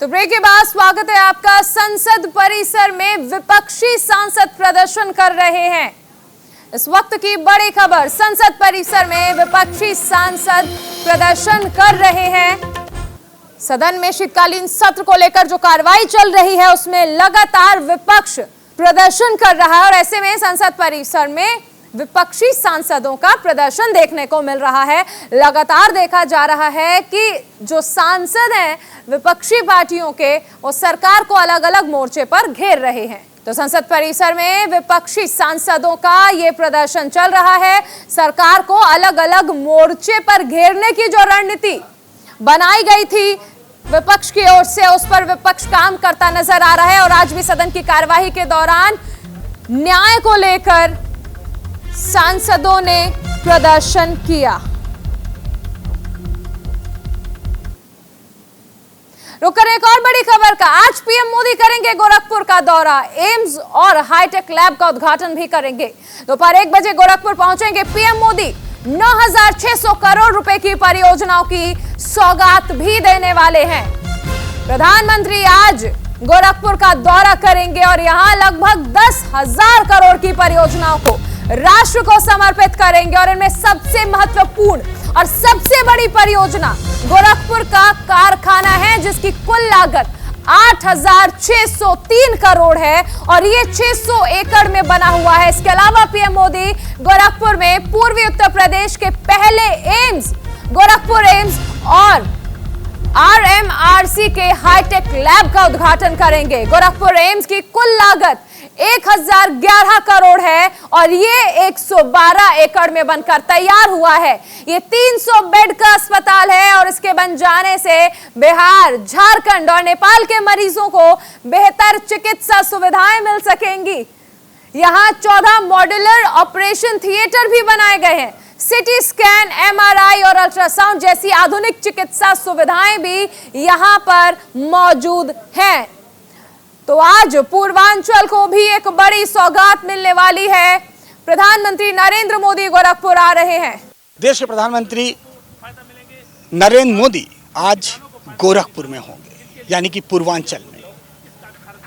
तो ब्रेक के बाद स्वागत है आपका। संसद परिसर में विपक्षी सांसद प्रदर्शन कर रहे हैं। इस वक्त की बड़ी खबर, संसद परिसर में विपक्षी सांसद प्रदर्शन कर रहे हैं। सदन में शीतकालीन सत्र को लेकर जो कार्रवाई चल रही है उसमें लगातार विपक्ष प्रदर्शन कर रहा है और ऐसे में संसद परिसर में विपक्षी सांसदों का प्रदर्शन देखने को मिल रहा है। लगातार देखा जा रहा है कि जो सांसद हैं विपक्षी पार्टियों के, वो सरकार को अलग अलग मोर्चे पर घेर रहे हैं। तो संसद परिसर में विपक्षी सांसदों का ये प्रदर्शन चल रहा है। सरकार को अलग अलग मोर्चे पर घेरने की जो रणनीति बनाई गई थी विपक्ष की ओर से, उस पर विपक्ष काम करता नजर आ रहा है। और आज भी सदन की कार्यवाही के दौरान न्याय को लेकर सांसदों ने प्रदर्शन किया। रुक कर एक और बड़ी खबर का, आज पीएम मोदी करेंगे गोरखपुर का दौरा, एम्स और हाईटेक लैब का उद्घाटन भी करेंगे। दोपहर 1 बजे गोरखपुर पहुंचेंगे पीएम मोदी। 9,600 करोड़ रुपए की परियोजनाओं की सौगात भी देने वाले हैं। प्रधानमंत्री आज गोरखपुर का दौरा करेंगे और यहां लगभग 10,000 करोड़ की परियोजनाओं को राष्ट्र को समर्पित करेंगे। और इनमें सबसे महत्वपूर्ण और सबसे बड़ी परियोजना गोरखपुर का कारखाना है, जिसकी कुल लागत 8,603 करोड़ है और ये 600 एकड़ में बना हुआ है। इसके अलावा पीएम मोदी गोरखपुर में पूर्वी उत्तर प्रदेश के पहले एम्स, गोरखपुर एम्स और आरएमआरसी के हाईटेक लैब का उद्घाटन करेंगे। गोरखपुर एम्स की कुल लागत 1,011 करोड़ है और ये 112 एकड़ में बनकर तैयार हुआ है। ये 300 बेड का अस्पताल है और इसके बन जाने से बिहार, झारखंड और नेपाल के मरीजों को बेहतर चिकित्सा सुविधाएं मिल सकेंगी। यहां 14 मॉड्यूलर ऑपरेशन थिएटर भी बनाए गए हैं। सिटी स्कैन, एमआरआई और अल्ट्रासाउंड जैसी आधुनिक चिकित्सा सुविधाएं भी यहां पर मौजूद हैं। तो आज पूर्वांचल को भी एक बड़ी सौगात मिलने वाली है। प्रधानमंत्री नरेंद्र मोदी गोरखपुर आ रहे हैं। देश के प्रधानमंत्री नरेंद्र मोदी आज गोरखपुर में होंगे, यानी कि पूर्वांचल में।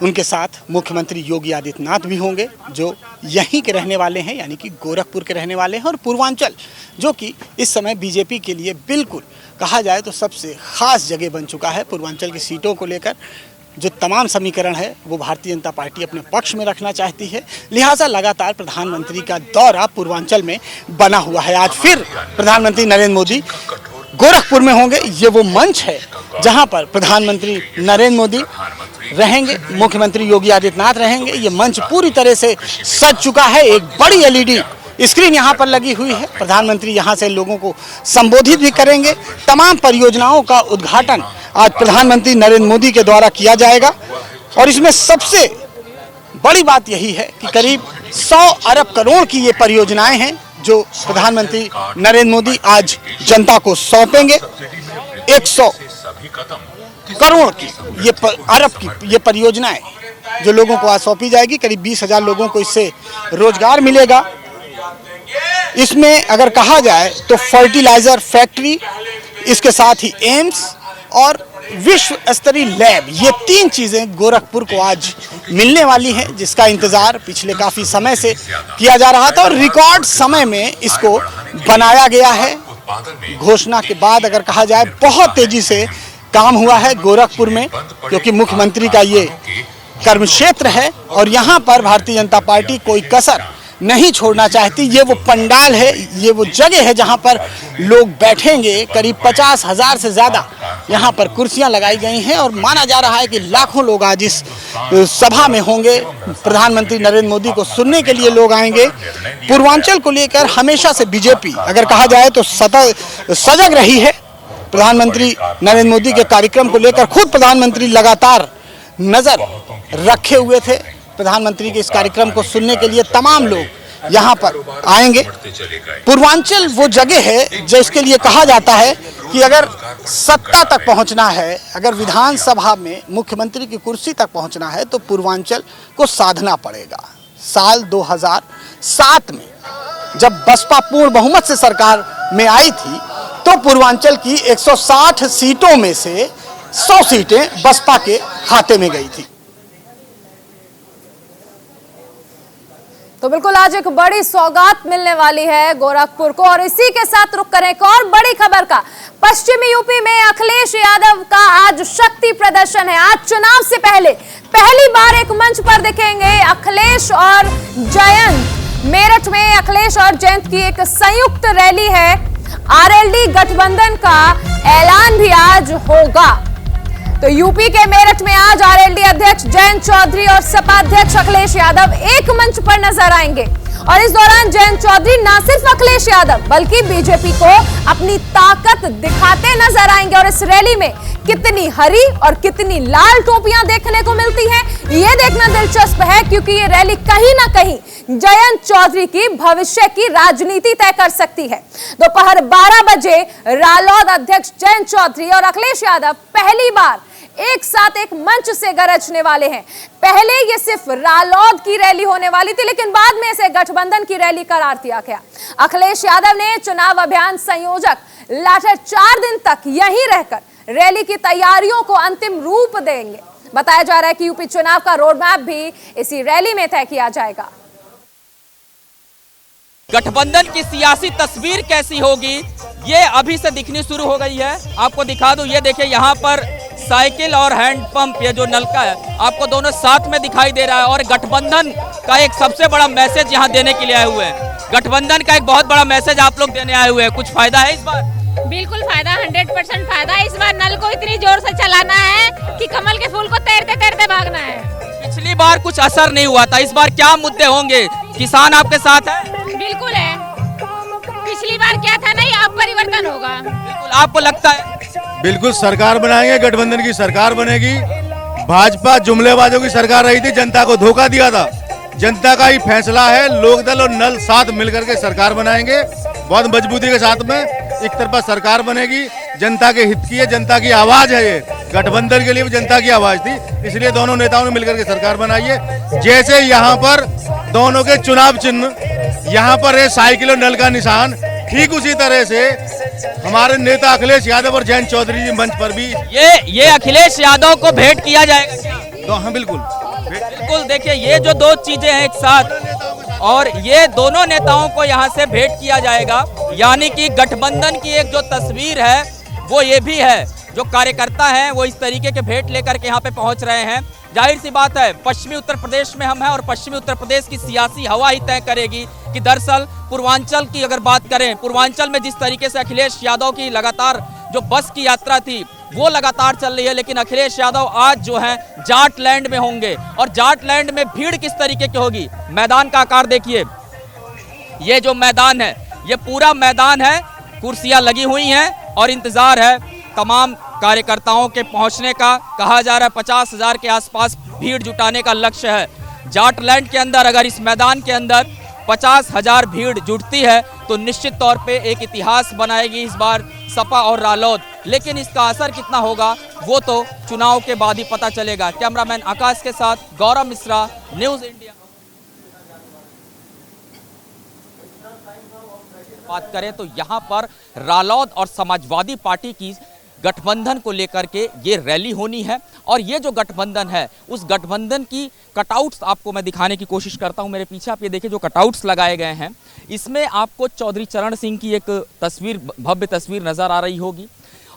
उनके साथ मुख्यमंत्री योगी आदित्यनाथ भी होंगे, जो यहीं के रहने वाले हैं, यानी कि गोरखपुर के रहने वाले हैं। और पूर्वांचल जो कि इस समय बीजेपी के लिए बिल्कुल कहा जाए तो सबसे खास जगह बन चुका है। पूर्वांचल की सीटों को लेकर जो तमाम समीकरण है वो भारतीय जनता पार्टी अपने पक्ष में रखना चाहती है। लिहाजा लगातार प्रधानमंत्री का दौरा पूर्वांचल में बना हुआ है। आज फिर प्रधानमंत्री नरेंद्र मोदी गोरखपुर में होंगे। ये वो मंच है जहां पर प्रधानमंत्री नरेंद्र मोदी रहेंगे, मुख्यमंत्री योगी आदित्यनाथ रहेंगे। ये मंच पूरी तरह से सज चुका है। एक बड़ी एलईडी स्क्रीन यहाँ पर लगी हुई है। प्रधानमंत्री यहाँ से लोगों को संबोधित भी करेंगे। तमाम परियोजनाओं का उद्घाटन आज प्रधानमंत्री नरेंद्र मोदी के द्वारा किया जाएगा। और इसमें सबसे बड़ी बात यही है कि करीब 100 अरब करोड़ की ये परियोजनाएं हैं जो प्रधानमंत्री नरेंद्र मोदी आज जनता को सौंपेंगे। 100 करोड़ की ये अरब की ये परियोजनाएं जो लोगों को आज सौंपी जाएगी। करीब 20,000 लोगों को इससे रोजगार मिलेगा। इसमें अगर कहा जाए तो फर्टिलाइजर फैक्ट्री, इसके साथ ही एम्स और विश्व स्तरीय लैब, ये 3 चीजें गोरखपुर को आज मिलने वाली हैं, जिसका इंतजार पिछले काफी समय से किया जा रहा था और रिकॉर्ड समय में इसको बनाया गया है। घोषणा के बाद अगर कहा जाए बहुत तेजी से काम हुआ है गोरखपुर में, क्योंकि मुख्यमंत्री का ये कर्म क्षेत्र है और यहाँ पर भारतीय जनता पार्टी कोई कसर नहीं छोड़ना चाहती। ये वो पंडाल है, ये वो जगह है जहाँ पर लोग बैठेंगे। करीब 50,000 से ज़्यादा यहाँ पर कुर्सियाँ लगाई गई हैं और माना जा रहा है कि लाखों लोग आज इस सभा में होंगे। प्रधानमंत्री नरेंद्र मोदी को सुनने के लिए लोग आएंगे। पूर्वांचल को लेकर हमेशा से बीजेपी अगर कहा जाए तो सजग रही है। प्रधानमंत्री नरेंद्र मोदी के कार्यक्रम को लेकर खुद प्रधानमंत्री लगातार नजर रखे हुए थे। प्रधानमंत्री के इस कार्यक्रम को सुनने के लिए तमाम लोग यहाँ पर आएंगे। पूर्वांचल वो जगह है जिसके लिए कहा जाता है कि अगर सत्ता तक पहुँचना है, अगर विधानसभा में मुख्यमंत्री की कुर्सी तक पहुँचना है तो पूर्वांचल को साधना पड़ेगा। साल 2007 में जब बसपा पूर्ण बहुमत से सरकार में आई थी तो पूर्वांचल की 160 सीटों में से 100 सीटें बसपा के खाते में गई थी। तो बिल्कुल आज एक बड़ी सौगात मिलने वाली है गोरखपुर को, और इसी के साथ रुक करें एक और बड़ी खबर का। पश्चिमी यूपी में अखिलेश यादव का आज शक्ति प्रदर्शन है। आज चुनाव से पहले पहली बार एक मंच पर दिखेंगे अखिलेश और जयंत। मेरठ में अखिलेश और जयंत की एक संयुक्त रैली है। आरएलडी गठबंधन का ऐलान भी आज होगा। तो यूपी के मेरठ में आज आरएलडी अध्यक्ष जयंत चौधरी और सपा अध्यक्ष अखिलेश यादव एक मंच पर नजर आएंगे, और इस दौरान जयंत चौधरी न सिर्फ अखिलेश यादव बल्कि बीजेपी को अपनी ताकत दिखाते नजर आएंगे। और इस रैली में कितनी हरी और कितनी लाल टोपियां देखने को मिलती हैं, ये देखना दिलचस्प है, क्योंकि ये रैली कहीं ना कहीं जयंत चौधरी की भविष्य की राजनीति तय कर सकती है। दोपहर 12 बजे रालोद अध्यक्ष जयंत चौधरी और अखिलेश यादव पहली बार एक साथ एक मंच से गरजने वाले हैं। पहले ये सिर्फ रालोद की रैली होने वाली थी, लेकिन बाद में इसे गठबंधन की रैली करार दिया गया। अखिलेश यादव ने चुनाव अभियान संयोजक लाठर 4 दिन तक यहीं रहकर रैली की तैयारियों को अंतिम रूप देंगे। बताया जा रहा है कि यूपी चुनाव का रोड मैप भी इसी रैली में तय किया जाएगा। गठबंधन की सियासी तस्वीर कैसी होगी ये अभी से दिखनी शुरू हो गई है। आपको दिखा दूं, ये देखिए यहाँ पर साइकिल और हैंडपंप, ये जो नलका है आपको दोनों साथ में दिखाई दे रहा है। और गठबंधन का एक सबसे बड़ा मैसेज यहाँ देने के लिए आए हुए हैं। गठबंधन का एक बहुत बड़ा मैसेज आप लोग देने आए हुए हैं। कुछ फायदा है इस बार? बिल्कुल फायदा, 100% फायदा। इस बार नल को इतनी जोर से चलाना है कि कमल के फूल को तैरते तैरते भागना है। पिछली बार कुछ असर नहीं हुआ था, इस बार क्या मुद्दे होंगे? किसान आपके साथ है? बिल्कुल है। पिछली बार क्या था, नहीं अब परिवर्तन होगा। बिल्कुल, आपको लगता है? बिल्कुल सरकार बनाएंगे, गठबंधन की सरकार बनेगी। भाजपा जुमलेबाजों की सरकार रही थी, जनता को धोखा दिया था। जनता का ही फैसला है, लोकदल और नल साथ मिलकर के सरकार बनाएंगे। बहुत मजबूती के साथ में एक तरफा सरकार बनेगी। जनता के हित की है, जनता की आवाज है। ये गठबंधन के लिए भी जनता की आवाज थी, इसलिए दोनों नेताओं ने मिलकर के सरकार बनाई है। जैसे यहाँ पर दोनों के चुनाव चिन्ह, यहाँ पर है साइकिल और नल का निशान, ठीक उसी तरह से हमारे नेता अखिलेश यादव और जयंत चौधरी जी मंच पर भी ये अखिलेश यादव को भेंट किया जाएगा क्या? तो हाँ बिल्कुल बिल्कुल। देखिए ये जो दो चीजें हैं एक साथ, और ये दोनों नेताओं को यहाँ से भेंट किया जाएगा। यानी कि गठबंधन की एक जो तस्वीर है वो ये भी है, जो कार्यकर्ता हैं वो इस तरीके के भेंट लेकर के यहाँ पे पहुंच रहे हैं। जाहिर सी बात है, पश्चिमी उत्तर प्रदेश में हम हैं और पश्चिमी उत्तर प्रदेश की सियासी हवा ही तय करेगी कि दरअसल पूर्वांचल की अगर बात करें, पूर्वांचल में जिस तरीके से अखिलेश यादव की लगातार जो बस की यात्रा थी वो लगातार चल रही है, लेकिन अखिलेश यादव आज जो है जाटलैंड में होंगे। और जाटलैंड में भीड़ किस तरीके की होगी, मैदान का आकार देखिए। ये जो मैदान है ये पूरा मैदान है, कुर्सियां लगी हुई हैं और इंतजार है तमाम कार्यकर्ताओं के पहुंचने का। कहा जा रहा है 50,000 के आसपास भीड़ जुटाने का लक्ष्य है। जाटलैंड के अंदर अगर इस मैदान के अंदर 50,000 भीड़ जुटती है तो निश्चित तौर पे एक इतिहास बनाएगी इस बार सपा और रालोद। लेकिन इसका असर कितना होगा वो तो चुनाव के बाद ही पता चलेगा। कैमरामैन आकाश के साथ गौरव मिश्रा, न्यूज़ इंडिया। बात करें तो यहाँ पर रालोद और समाजवादी पार्टी की गठबंधन को लेकर के ये रैली होनी है। और ये जो गठबंधन है उस गठबंधन की कटआउट्स आपको मैं दिखाने की कोशिश करता हूँ। मेरे पीछे आप ये देखिए जो कटआउट्स लगाए गए हैं, इसमें आपको चौधरी चरण सिंह की एक तस्वीर, भव्य तस्वीर नज़र आ रही होगी।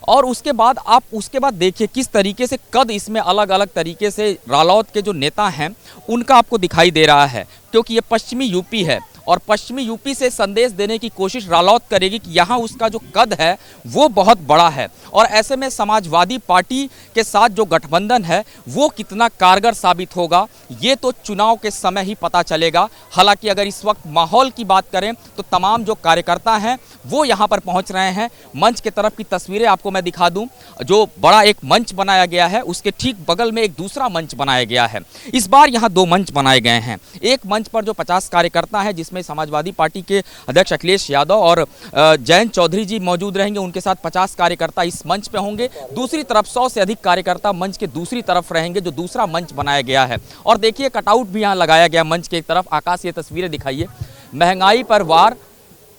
और उसके बाद देखिए किस तरीके से कद इसमें अलग अलग तरीके से रालोद के जो नेता हैं उनका आपको दिखाई दे रहा है, क्योंकि ये पश्चिमी यूपी है और पश्चिमी यूपी से संदेश देने की कोशिश रालोद करेगी कि यहाँ उसका जो कद है वो बहुत बड़ा है। और ऐसे में समाजवादी पार्टी के साथ जो गठबंधन है वो कितना कारगर साबित होगा ये तो चुनाव के समय ही पता चलेगा। हालांकि अगर इस वक्त माहौल की बात करें तो तमाम जो कार्यकर्ता हैं वो यहाँ पर पहुँच रहे हैं। मंच के तरफ की तस्वीरें आपको मैं दिखा दूँ, जो बड़ा एक मंच बनाया गया है उसके ठीक बगल में एक दूसरा मंच बनाया गया है। इस बार यहाँ 2 मंच बनाए गए हैं। एक मंच पर जो 50 कार्यकर्ता हैं जिसमें समाजवादी पार्टी के अध्यक्ष अखिलेश यादव और जयंत चौधरी जी मौजूद रहेंगे, उनके साथ 50 कार्यकर्ता इस मंच पे होंगे। दूसरी तरफ 100 से अधिक कार्यकर्ता मंच के दूसरी तरफ रहेंगे, जो दूसरा मंच बनाया गया है। और देखिए कटआउट भी यहाँ लगाया गया मंच के एक तरफ। आकाश ये तस्वीरें दिखाइए, महंगाई पर वार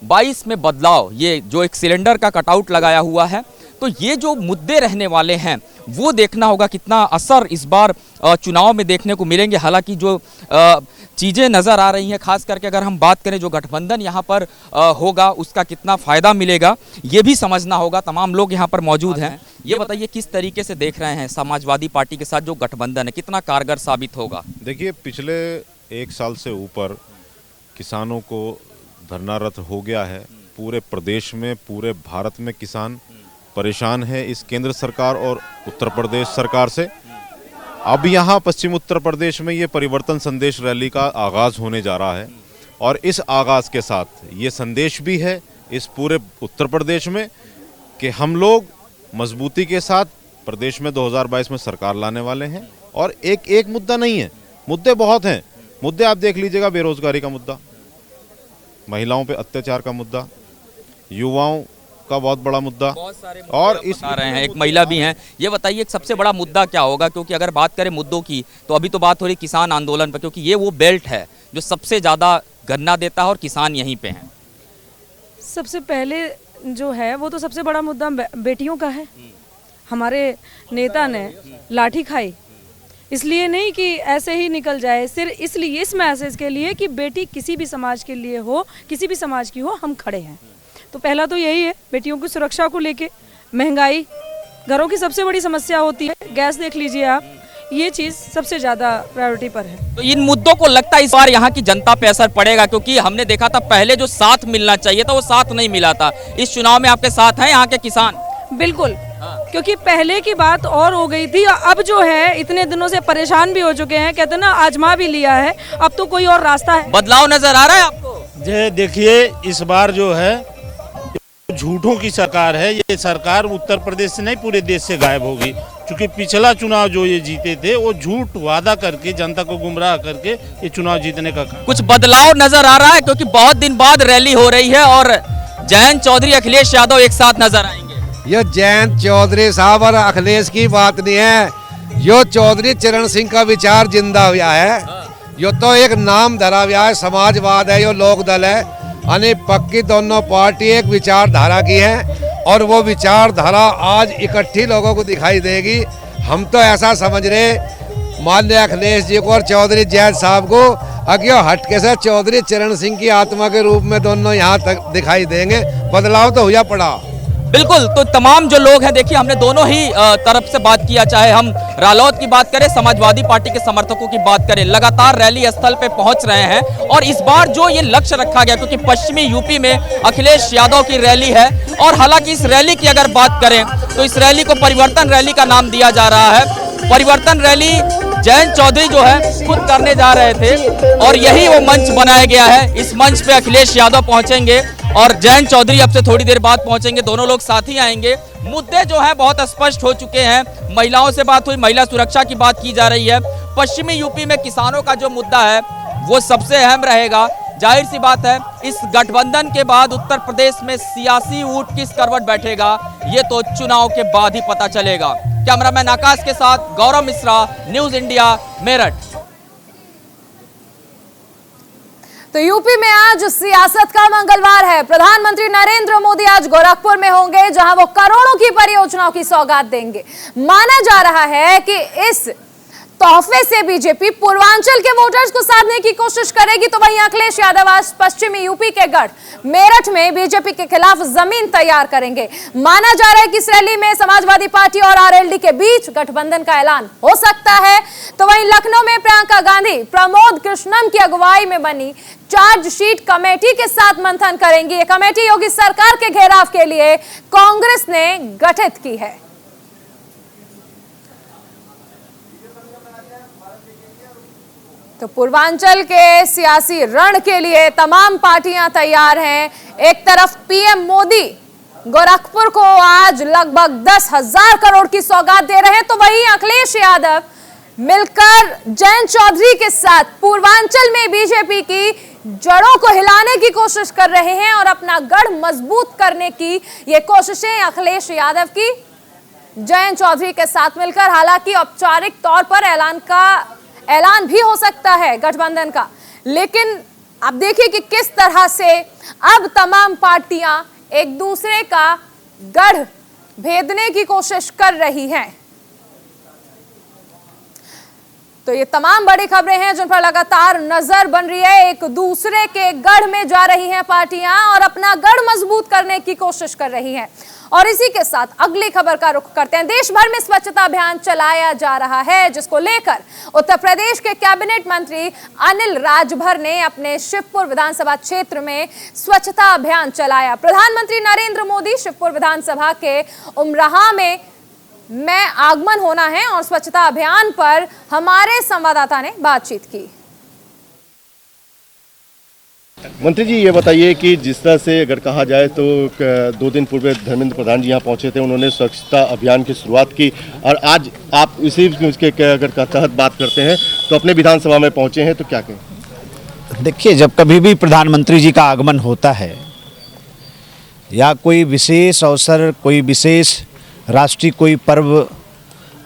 22 में बदलाव, ये जो एक सिलेंडर का कटआउट लगाया हुआ है। तो ये जो मुद्दे रहने वाले हैं वो देखना होगा कितना असर इस बार चुनाव में देखने को मिलेंगे। हालांकि जो चीज़ें नज़र आ रही हैं, खास करके अगर हम बात करें जो गठबंधन यहाँ पर होगा उसका कितना फ़ायदा मिलेगा ये भी समझना होगा। तमाम लोग यहाँ पर मौजूद हैं। ये बताइए किस तरीके से देख रहे हैं समाजवादी पार्टी के साथ जो गठबंधन है, कितना कारगर साबित होगा? देखिए, पिछले 1 साल से ऊपर किसानों को धरनारत हो गया है। पूरे प्रदेश में, पूरे भारत में किसान परेशान है इस केंद्र सरकार और उत्तर प्रदेश सरकार से। अब यहाँ पश्चिम उत्तर प्रदेश में ये परिवर्तन संदेश रैली का आगाज़ होने जा रहा है और इस आगाज़ के साथ ये संदेश भी है इस पूरे उत्तर प्रदेश में कि हम लोग मजबूती के साथ प्रदेश में 2022 में सरकार लाने वाले हैं। और एक मुद्दा नहीं है, मुद्दे बहुत हैं। मुद्दे आप देख लीजिएगा, बेरोजगारी का मुद्दा, महिलाओं पे अत्याचार का मुद्दा, युवाओं का बहुत बड़ा मुद्दा, बहुत सारे और इस रहे हैं, एक महिला भी हैं। ये बताइए सबसे बड़ा मुद्दा क्या होगा? क्योंकि अगर बात करें मुद्दों की तो अभी तो बात हो रही किसान आंदोलन पर, क्योंकि ये वो बेल्ट है जो सबसे ज़्यादा गन्ना देता है और किसान यहीं पे हैं। सबसे पहले जो है वो तो सबसे बड़ा मुद्दा बेटियों का है। हमारे नेता ने लाठी खाई, इसलिए नहीं कि ऐसे ही निकल जाए, सिर्फ इसलिए, इस मैसेज के लिए कि बेटी किसी भी समाज के लिए हो, किसी भी समाज की हो, हम खड़े हैं। तो पहला तो यही है, बेटियों की सुरक्षा को लेके। महंगाई घरों की सबसे बड़ी समस्या होती है, गैस देख लीजिए आप, ये चीज़ सबसे ज़्यादा प्रायोरिटी पर है। तो इन मुद्दों को लगता है इस बार यहाँ की जनता पे असर पड़ेगा? क्योंकि हमने देखा था पहले जो साथ मिलना चाहिए था वो साथ नहीं मिला था। इस चुनाव में आपके साथ हैं यहाँ के किसान? बिल्कुल, क्योंकि पहले की बात और हो गई थी, अब जो है इतने दिनों से परेशान भी हो चुके हैं, कहते हैं ना आजमा भी लिया है, अब तो कोई और रास्ता है। बदलाव नजर आ रहा है आपको? देखिए, इस बार जो है झूठों की सरकार है। ये सरकार उत्तर प्रदेश से नहीं पूरे देश से गायब होगी, क्योंकि पिछला चुनाव जो ये जीते थे वो झूठ वादा करके जनता को गुमराह करके ये चुनाव जीतने का काम। कुछ बदलाव नजर आ रहा है क्योंकि बहुत दिन बाद रैली हो रही है और जयंत चौधरी अखिलेश यादव एक साथ नजर आएंगे। ये जयंत चौधरी साहब और अखिलेश की बात नहीं है, यो चौधरी चरण सिंह का विचार जिंदा हुआ है। यो तो एक नाम धरा हुआ है, समाजवाद है, यो लोक दल है, यानी पक्की दोनों पार्टी एक विचारधारा की है और वो विचारधारा आज इकट्ठी लोगों को दिखाई देगी। हम तो ऐसा समझ रहे माननीय अखिलेश जी को और चौधरी जयंत साहब को अज्ञो हटके से चौधरी चरण सिंह की आत्मा के रूप में दोनों यहाँ तक दिखाई देंगे। बदलाव तो हुआ पड़ा। बिल्कुल, तो तमाम जो लोग हैं, देखिए हमने दोनों ही तरफ से बात किया, चाहे हम रालोद की बात करें, समाजवादी पार्टी के समर्थकों की बात करें, लगातार रैली स्थल पे पहुंच रहे हैं। और इस बार जो ये लक्ष्य रखा गया, क्योंकि पश्चिमी यूपी में अखिलेश यादव की रैली है, और हालांकि इस रैली की अगर बात करें तो इस रैली को परिवर्तन रैली का नाम दिया जा रहा है। परिवर्तन रैली जयंत चौधरी जो है खुद करने जा रहे थे और यही वो मंच बनाया गया है। इस मंच पे अखिलेश यादव पहुंचेंगे और जयंत चौधरी अब से थोड़ी देर बाद पहुंचेंगे, दोनों लोग साथ ही आएंगे। मुद्दे जो है बहुत स्पष्ट हो चुके हैं। महिलाओं से बात हुई, महिला सुरक्षा की बात की जा रही है। पश्चिमी यूपी में किसानों का जो मुद्दा है वो सबसे अहम रहेगा। जाहिर सी बात है, इस गठबंधन के बाद उत्तर प्रदेश में सियासी ऊंट किस करवट बैठेगा ये तो चुनाव के बाद ही पता चलेगा। कैमरामैन आकाश के साथ गौरव मिश्रा, न्यूज इंडिया, मेरठ। तो यूपी में आज सियासत का मंगलवार है। प्रधानमंत्री नरेंद्र मोदी आज गोरखपुर में होंगे, जहां वो करोड़ों की परियोजनाओं की सौगात देंगे। माना जा रहा है कि इस तोहफे से बीजेपी पूर्वांचल के वोटर्स को साधने की कोशिश करेगी। तो वहीं अखिलेश यादव आज पश्चिमी यूपी के गढ़ मेरठ में बीजेपी के खिलाफ जमीन तैयार करेंगे। माना जा रहा है कि इस रैली में समाजवादी पार्टी और आरएलडी के बीच गठबंधन का ऐलान हो सकता है। तो वहीं लखनऊ में प्रियंका गांधी प्रमोद कृष्णम की अगुवाई में बनी चार्जशीट कमेटी के साथ मंथन करेंगी। ये कमेटी योगी सरकार के घेराव के लिए कांग्रेस ने गठित की है। तो पूर्वांचल के सियासी रण के लिए तमाम पार्टियां तैयार हैं। एक तरफ पीएम मोदी गोरखपुर को आज लगभग 10,000 करोड़ की सौगात दे रहे हैं, तो वहीं अखिलेश यादव मिलकर जयंत चौधरी के साथ पूर्वांचल में बीजेपी की जड़ों को हिलाने की कोशिश कर रहे हैं और अपना गढ़ मजबूत करने की ये कोशिशें अखिलेश यादव की जयंत चौधरी के साथ मिलकर। हालांकि औपचारिक तौर पर ऐलान भी हो सकता है गठबंधन का, लेकिन अब देखिए कि किस तरह से अब तमाम पार्टियां एक दूसरे का गढ़ भेदने की कोशिश कर रही हैं। तो ये तमाम बड़ी खबरें हैं जिन पर लगातार नजर बन रही है। एक दूसरे के गढ़ में जा रही हैं पार्टियां और अपना गढ़ मजबूत करने की कोशिश कर रही हैं। और इसी के साथ अगली खबर का रुख करते हैं। देश भर में स्वच्छता अभियान चलाया जा रहा है, जिसको लेकर उत्तर प्रदेश के कैबिनेट मंत्री अनिल राजभर ने अपने शिवपुर विधानसभा क्षेत्र में स्वच्छता अभियान चलाया। प्रधानमंत्री नरेंद्र मोदी शिवपुर विधानसभा के उमराहा में आगमन होना है और स्वच्छता अभियान पर हमारे संवाददाता ने बातचीत की। मंत्री जी, ये बताइए कि जिस तरह से अगर कहा जाए तो 2 दिन पूर्व धर्मेंद्र प्रधान जी यहाँ पहुंचे थे, उन्होंने स्वच्छता अभियान की शुरुआत की और आज आप इसी उसके अगर तहत बात करते हैं तो अपने विधानसभा में पहुंचे हैं, तो क्या कहें? देखिए, जब कभी भी प्रधानमंत्री जी का आगमन होता है या कोई विशेष अवसर, कोई विशेष राष्ट्रीय कोई पर्व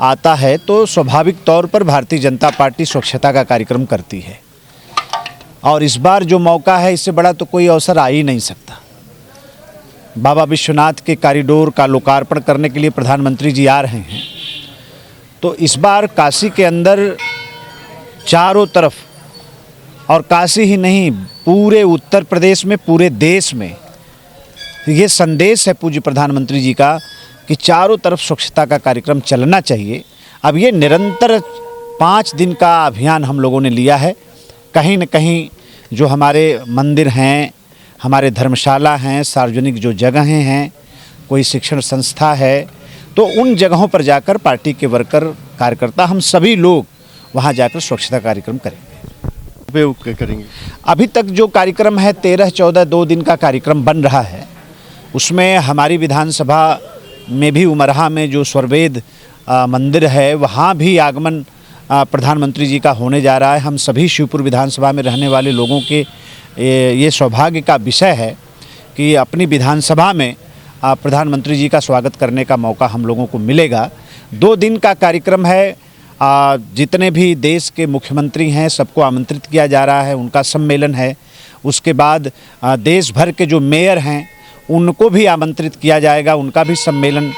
आता है तो स्वाभाविक तौर पर भारतीय जनता पार्टी स्वच्छता का कार्यक्रम करती है। और इस बार जो मौका है, इससे बड़ा तो कोई अवसर आ ही नहीं सकता। बाबा विश्वनाथ के कॉरिडोर का लोकार्पण करने के लिए प्रधानमंत्री जी आ रहे हैं। तो इस बार काशी के अंदर चारों तरफ, और काशी ही नहीं, पूरे उत्तर प्रदेश में, पूरे देश में ये संदेश है पूज्य प्रधानमंत्री जी का कि चारों तरफ स्वच्छता का कार्यक्रम चलना चाहिए। अब ये निरंतर 5 दिन का अभियान हम लोगों ने लिया है। कहीं न कहीं जो हमारे मंदिर हैं, हमारे धर्मशाला हैं, सार्वजनिक जो जगहें हैं, कोई शिक्षण संस्था है, तो उन जगहों पर जाकर पार्टी के वर्कर, कार्यकर्ता, हम सभी लोग वहाँ जाकर स्वच्छता कार्यक्रम करेंगे। अभी तक जो कार्यक्रम है 13-14 2 दिन का कार्यक्रम बन रहा है, उसमें हमारी विधानसभा में भी उमराहा में जो स्वर्वेद मंदिर है, वहाँ भी आगमन प्रधानमंत्री जी का होने जा रहा है। हम सभी शिवपुर विधानसभा में रहने वाले लोगों के ये सौभाग्य का विषय है कि अपनी विधानसभा में प्रधानमंत्री जी का स्वागत करने का मौका हम लोगों को मिलेगा। 2 दिन का कार्यक्रम है। जितने भी देश के मुख्यमंत्री हैं सबको आमंत्रित किया जा रहा है, उनका सम्मेलन है। उसके बाद देश भर के जो मेयर हैं उनको भी आमंत्रित किया जाएगा, उनका भी सम्मेलन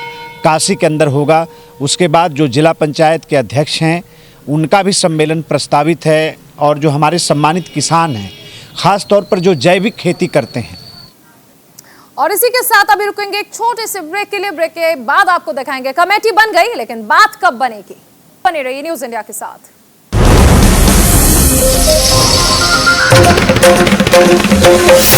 काशी के अंदर होगा। उसके बाद जो जिला पंचायत के अध्यक्ष हैं उनका भी सम्मेलन प्रस्तावित है। और जो हमारे सम्मानित किसान हैं, ख़ास तौर पर जो जैविक खेती करते हैं। और इसी के साथ अभी रुकेंगे एक छोटे से ब्रेक के लिए। ब्रेक के बाद आपको दिखाएंगे कमेटी बन गई, लेकिन बात कब बनेगी। बने रहिए न्यूज़ इंडिया के साथ।